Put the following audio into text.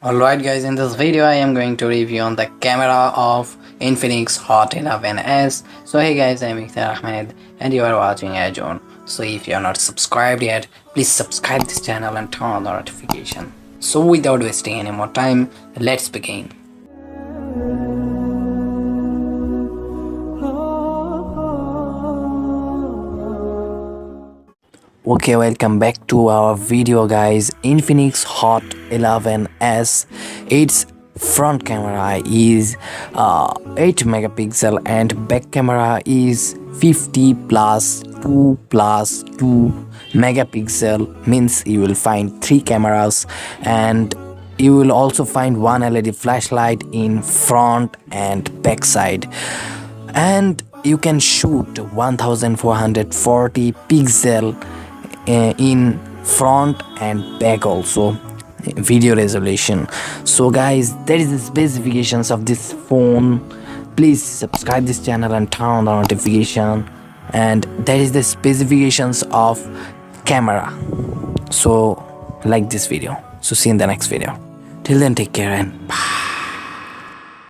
Alright guys, in this video I am going to review on the camera of Infinix Hot 11s. So hey guys, I'm Ikhtier and you are watching ARZONE. So if you are not subscribed yet, please subscribe this channel and turn on the notification. So without wasting any more time, let's begin. Okay, welcome back to our video guys. Infinix Hot 11s, its front camera is 8 megapixel and back camera is 50 plus 2 plus 2 megapixel, means you will find 3 cameras, and you will also find one LED flashlight in front and back side, and you can shoot 1440 pixel in front and back also video resolution. So guys, that is the specifications of this phone. Please subscribe this channel and turn on the notification, and that is the specifications of camera. So like this video. So see you in the next video. Till then, take care and bye.